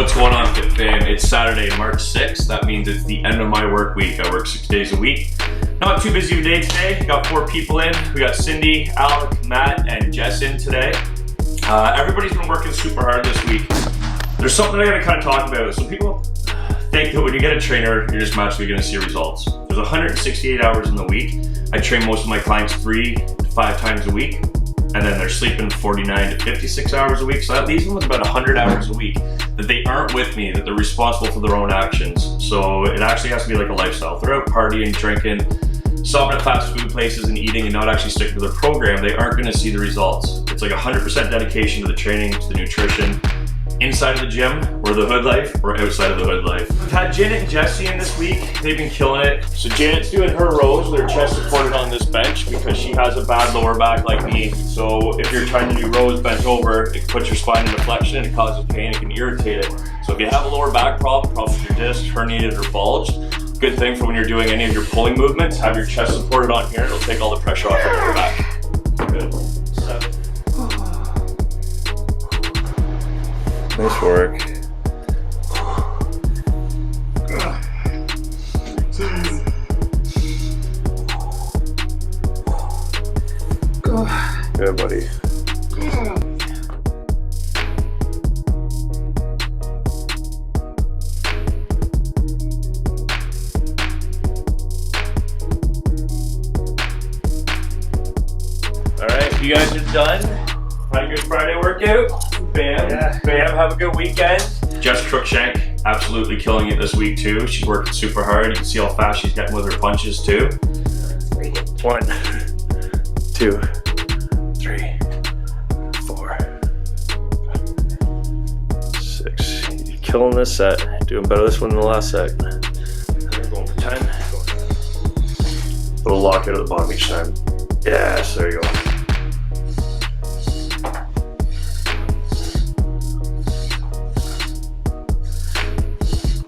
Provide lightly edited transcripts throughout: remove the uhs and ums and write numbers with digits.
What's going on, Fit Fam? It's Saturday, March 6th. That means it's the end of my work week. I work 6 days a week. Not too busy of a day today. Got 4 people in. We got Cindy, Alec, Matt, and Jess in today. Everybody's been working super hard this week. There's something I gotta kind of talk about. So people think that when you get a trainer, you're just magically gonna see results. There's 168 hours in the week. I train most of my clients 3 to 5 times a week. And then they're sleeping 49 to 56 hours a week. So that leaves them with about 100 hours a week that they aren't with me, that they're responsible for their own actions. So it actually has to be like a lifestyle. If they're out partying, drinking, stopping at fast food places and eating and not actually sticking to their program, they aren't gonna see the results. It's like 100% dedication to the training, to the nutrition, inside of the gym, or the hood life, or outside of the hood life. We've had Janet and Jesse in this week. They've been killing it. So Janet's doing her rows with her chest supported on this bench because she has a bad lower back like me. So if you're trying to do rows bent over, it puts your spine into flexion and it causes pain, it can irritate it. So if you have a lower back problem, probably your disc, herniated or bulged, good thing for when you're doing any of your pulling movements, have your chest supported on here, it'll take all the pressure off your lower back. Good. 7. Nice work. Good, buddy. All right, you guys are done. Had a good Friday workout. Bam, yeah. Bam, have a good weekend. Jess Cruikshank, absolutely killing it this week too. She's working super hard. You can see how fast she's getting with her punches too. 1, 2, 3, 4, 6. You're killing this set. Doing better this one than the last set. We're going for 10. Little lock out at the bottom each time. Yes, there you go.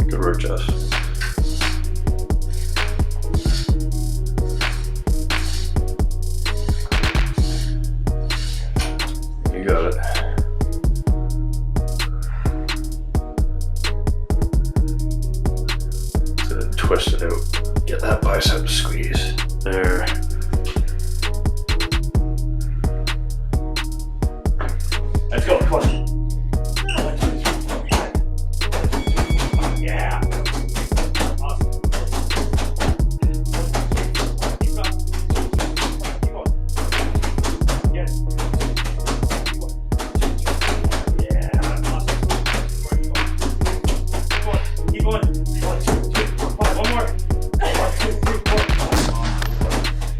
Good work, Jess. You got it. So twist it out. Get that bicep to squeeze. There. Let's go. Come on.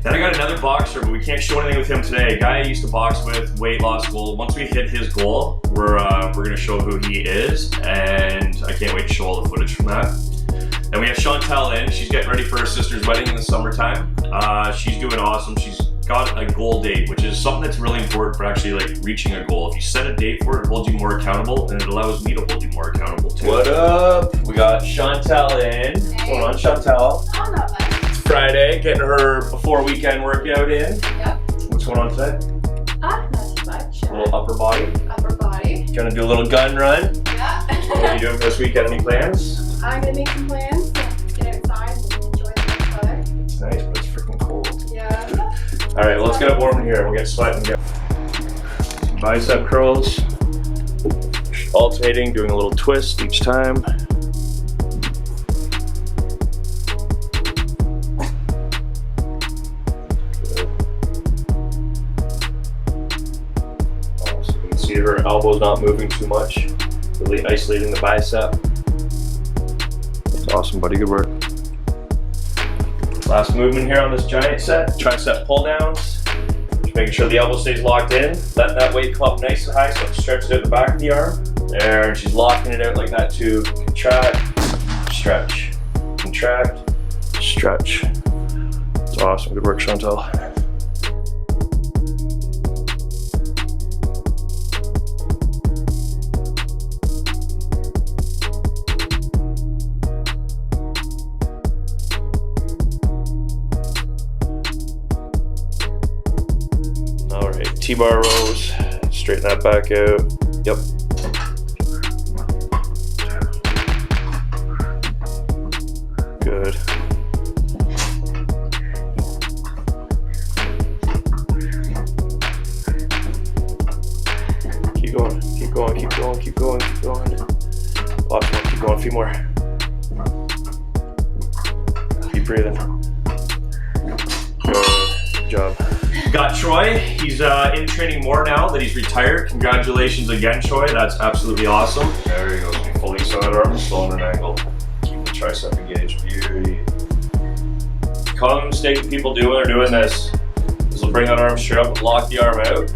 Then I got another boxer, but we can't show anything with him today. A guy I used to box with, weight loss goal. Once we hit his goal, we're gonna show who he is, and I can't wait to show all the footage from that. Then we have Chantelle in. She's getting ready for her sister's wedding in the summertime. She's doing awesome. She's got a goal date, which is something that's really important for actually like reaching a goal. If you set a date for it, it holds you more accountable, and it allows me to hold you more accountable too. What up? We got Chantelle in. What's going on, Chantelle? Oh, not bad. Friday, getting her before weekend workout in. Yep. What's going on today? Not too much. A little upper body. Upper body. Gonna do a little gun run. Yeah. What are you doing for this weekend? Any plans? I'm gonna make some plans to get outside and enjoy the nice weather. It's nice, but it's freaking cold. Yeah. All right, let's get up warm in here. We'll get sweating. Bicep curls. Alternating, doing a little twist each time. See her elbow's not moving too much, really isolating the bicep. Awesome, buddy, good work. Last movement here on this giant set, tricep pull-downs. Just making sure the elbow stays locked in, letting that weight come up nice and high so it stretches out the back of the arm. There, and she's locking it out like that too. Contract, stretch, contract, stretch. It's awesome, good work, Chantelle. T-bar rows, straighten that back out. Yep. going, keep going, keep going, keep going. Lots more, keep going, a few more. Keep breathing. Good job. Got Troy. He's in training more now that he's retired. Congratulations again, Troy. That's absolutely awesome. There he goes. Fully side arm, still on an angle. Keep the tricep engaged. Beauty. Common mistake that people do when they're doing this is they'll bring that arm straight up and lock the arm out,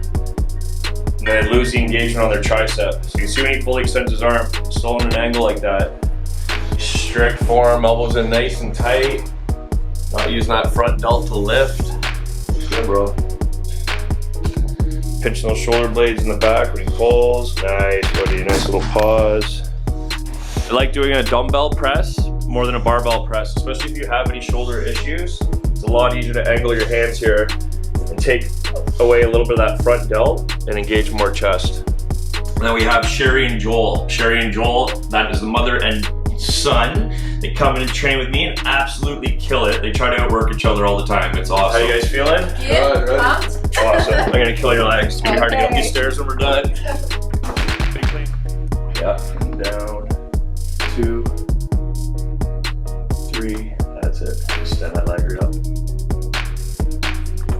and then lose the engagement on their tricep. So you can see when he fully extends his arm, still on an angle like that. Strict forearm, elbows in nice and tight. Not using that front delt to lift. Good, bro. Pinching those shoulder blades in the back when he pulls. Nice, buddy. Nice little pause. I like doing a dumbbell press more than a barbell press, especially if you have any shoulder issues. It's a lot easier to angle your hands here and take away a little bit of that front delt and engage more chest. And then we have Cherie and Joel. Cherie and Joel, that is the mother and son. They come in and train with me and absolutely kill it. They try to outwork each other all the time. It's awesome. How you guys feeling? Good. Pumped. Awesome. I'm gonna kill your legs. It's gonna be hard to get up these stairs when we're done. Yeah, down. 2, 3, that's it. Extend that leg right up.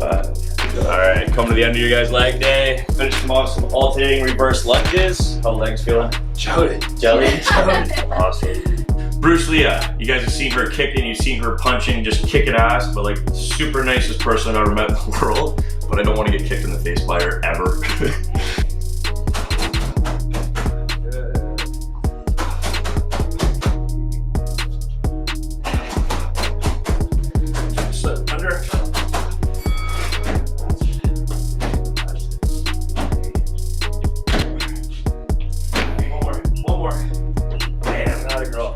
5. All right, coming to the end of your guys' leg day. Finish them off some alternating reverse lunges. How the legs feeling? Jelly. Jelly? Awesome. Bruce Leah, you guys have seen her kicking, you've seen her punching, just kicking ass, but like super nicest person I've ever met in the world. But I don't want to get kicked in the face by her ever.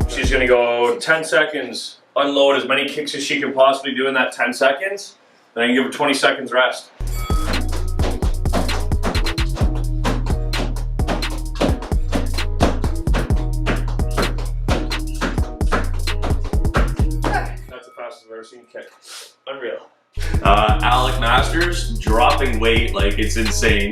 She's gonna go 10 seconds, unload as many kicks as she can possibly do in that 10 seconds, then I can give her 20 seconds rest. That's the fastest I've ever seen kick. Unreal. Alec Masters, dropping weight like it's insane.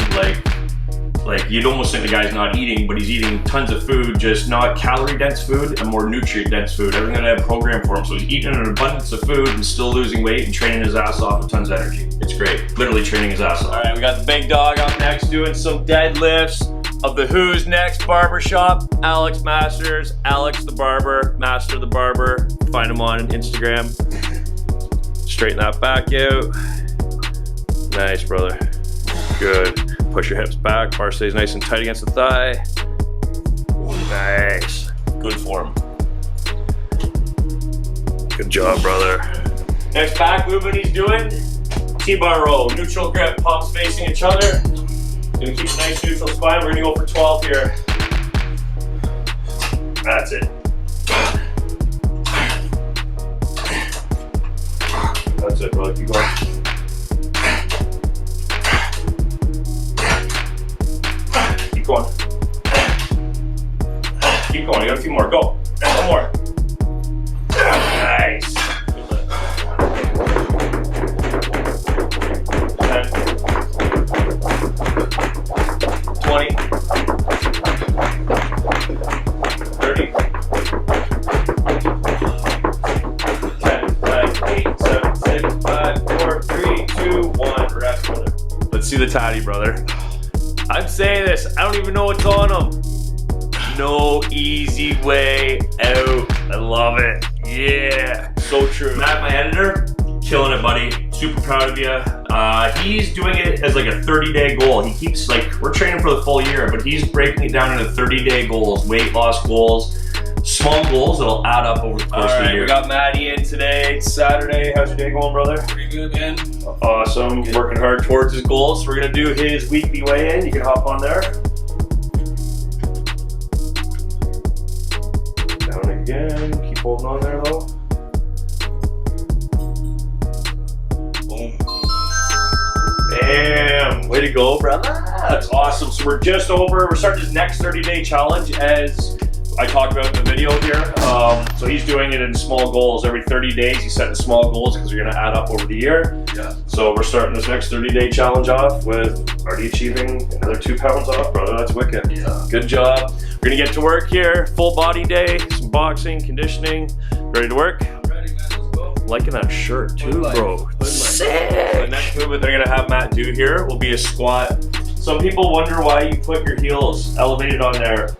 Like you'd almost think the guy's not eating, but he's eating tons of food, just not calorie dense food and more nutrient dense food. Everything that I have programmed for him. So he's eating an abundance of food and still losing weight and training his ass off with tons of energy. It's great. Literally training his ass off. All right, we got the big dog up next doing some deadlifts of the Who's Next Barbershop. Alex Masters, Alex the Barber, Master the Barber. Find him on Instagram. Straighten that back out. Nice, brother. Good. Push your hips back, bar stays nice and tight against the thigh. Nice. Good form. Good job, brother. Next back movement he's doing, T-bar row. Neutral grip, palms facing each other. Gonna keep a nice neutral spine. We're gonna go for 12 here. That's it. That's it, brother. Keep going. Keep going. Keep going. You got a few more. Go. One more. Nice. 10, 20, 30, 10, 9, 8, 7, 6, 5, 4, 3, 2, 1. Rest, brother. Let's see the tatty, brother. I'm saying this, I don't even know what's on them. No easy way out. I love it. Yeah, so true. Matt, my editor, killing it, buddy. Super proud of you. He's doing it as like a 30-day goal. He keeps like, we're training for the full year, but he's breaking it down into 30-day goals, weight loss goals, small goals that'll add up over the course of the year. We got Maddie in today. It's Saturday. How's your day going, brother? Pretty good, man. Awesome. Good. Working hard towards his goals. So we're gonna do his weekly weigh-in. You can hop on there. Down again. Keep holding on there though. Boom. Bam. Way to go, brother. That's awesome. So we're just over. We're starting his next 30-day challenge as I talked about in the video here. So he's doing it in small goals. Every 30 days he's setting small goals because they're going to add up over the year. Yeah. So we're starting this next 30-day challenge off with already achieving another 2 pounds off, brother. That's wicked. Yeah. Good job. We're gonna get to work here. Full body day, some boxing, conditioning. Ready to work? I'm ready, man. Let's go. Liking that shirt too, HoodlLife. bro. HoodlLife. Sick. The next movement they're gonna have Matt do here will be a squat. Some people wonder why you put your heels elevated on there.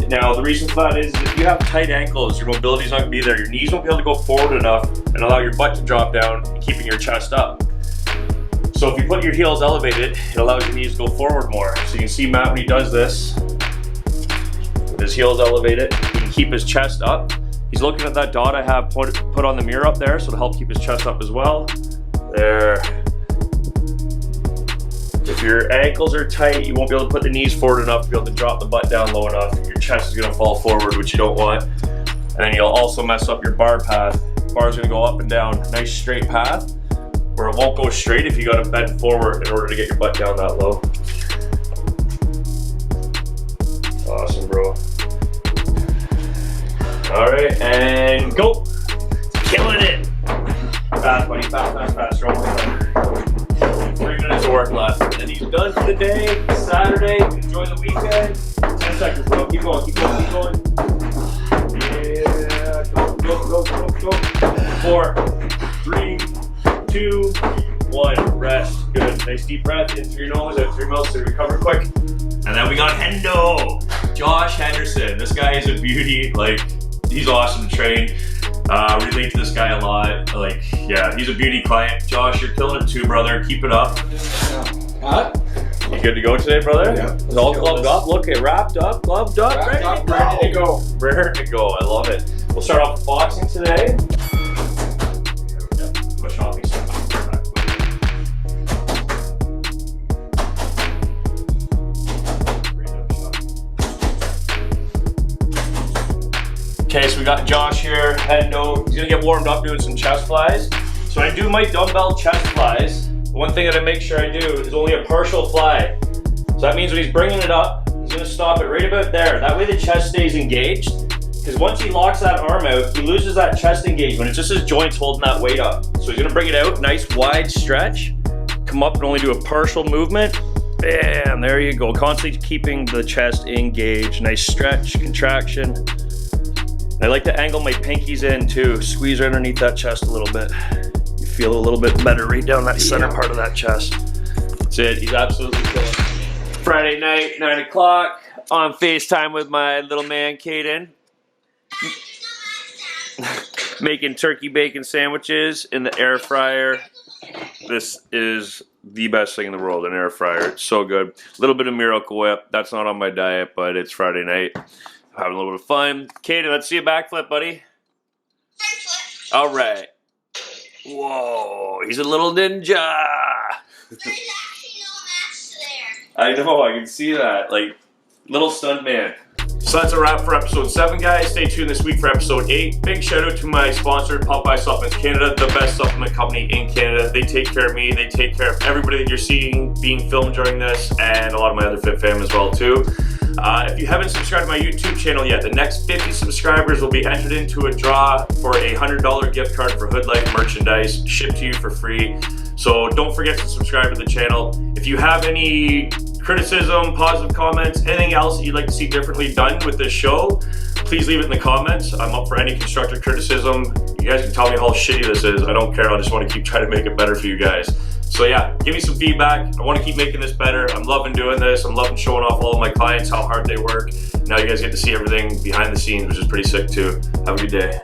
Now, the reason for that is if you have tight ankles, your mobility's not gonna be there. Your knees won't be able to go forward enough and allow your butt to drop down, keeping your chest up. So if you put your heels elevated, it allows your knees to go forward more. So you can see Matt when he does this, with his heels elevated, he can keep his chest up. He's looking at that dot I have put on the mirror up there, so to help keep his chest up as well. There. If your ankles are tight, you won't be able to put the knees forward enough to be able to drop the butt down low enough. Your chest is gonna fall forward, which you don't want. And then you'll also mess up your bar path. Bar's gonna go up and down, nice straight path, where it won't go straight if you gotta bend forward in order to get your butt down that low. Awesome, bro. All right, and go. Killing it. Fast, buddy, fast. You're almost done. 3 minutes of work left, and he's done for the day. Saturday, enjoy the weekend. 10 seconds, bro. Keep going. Yeah, go. 4, 3, 2, 1. Rest. Good. Nice deep breath in through your nose, out through your mouth, so you recover quick. And then we got Hendo, Josh Henderson. This guy is a beauty. Like, he's awesome to train. Relate to this guy a lot. Like, yeah, he's a beauty client. Josh, you're killing it too, brother. Keep it up. Huh? You good to go today, brother? Yeah. It's all gloved up. Look, it wrapped up, gloved up, ready to go. Ready to go. I love it. We'll start off with boxing today. Push off these. Okay, so we got Josh here, Hendo. He's gonna get warmed up doing some chest flies. So when I do my dumbbell chest flies, the one thing that I make sure I do is only a partial fly. So that means when he's bringing it up, he's gonna stop it right about there. That way the chest stays engaged. Because once he locks that arm out, he loses that chest engagement. It's just his joints holding that weight up. So he's gonna bring it out, nice wide stretch, come up and only do a partial movement. Bam, there you go. Constantly keeping the chest engaged. Nice stretch, contraction. I like to angle my pinkies in too. Squeeze right underneath that chest a little bit. You feel a little bit better right down that center part of that chest. That's it, he's absolutely killing it. Friday night, 9 o'clock, on FaceTime with my little man, Caden. Making turkey bacon sandwiches in the air fryer. This is the best thing in the world, an air fryer. It's so good. A little bit of Miracle Whip. That's not on my diet, but it's Friday night. Having a little bit of fun. Caden, let's see a backflip, buddy. All right. Whoa, he's a little ninja. I know, I can see that. Like, little stunt man. So that's a wrap for episode 7, guys. Stay tuned this week for episode 8. Big shout out to my sponsor, Popeye Supplements Canada, the best supplement company in Canada. They take care of me. They take care of everybody that you're seeing being filmed during this, and a lot of my other fit fam as well too. If you haven't subscribed to my YouTube channel yet, the next 50 subscribers will be entered into a draw for a $100 gift card for HoodlLife merchandise, shipped to you for free. So don't forget to subscribe to the channel. If you have any criticism, positive comments, anything else that you'd like to see differently done with this show, please leave it in the comments. I'm up for any constructive criticism. You guys can tell me how shitty this is. I don't care. I just want to keep trying to make it better for you guys. So yeah, give me some feedback. I want to keep making this better. I'm loving doing this. I'm loving showing off all of my clients how hard they work. Now you guys get to see everything behind the scenes, which is pretty sick too. Have a good day.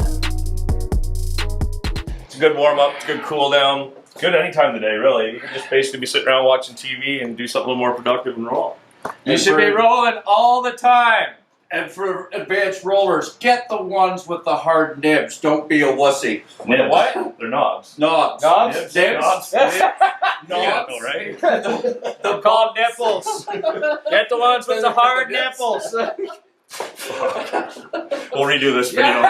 It's a good warm up. It's a good cool down. It's good any time of the day, really. You can just basically be sitting around watching TV and do something a little more productive and roll. You should be rolling all the time. And for advanced rollers, get the ones with the hard nibs. Don't be a wussy. Nibs. What? They're knobs. Knobs. Knobs? Nibs. Knobs. Knobs. Knobs. Right? They're called nipples. Get the ones with the hard nipples. We'll redo this video.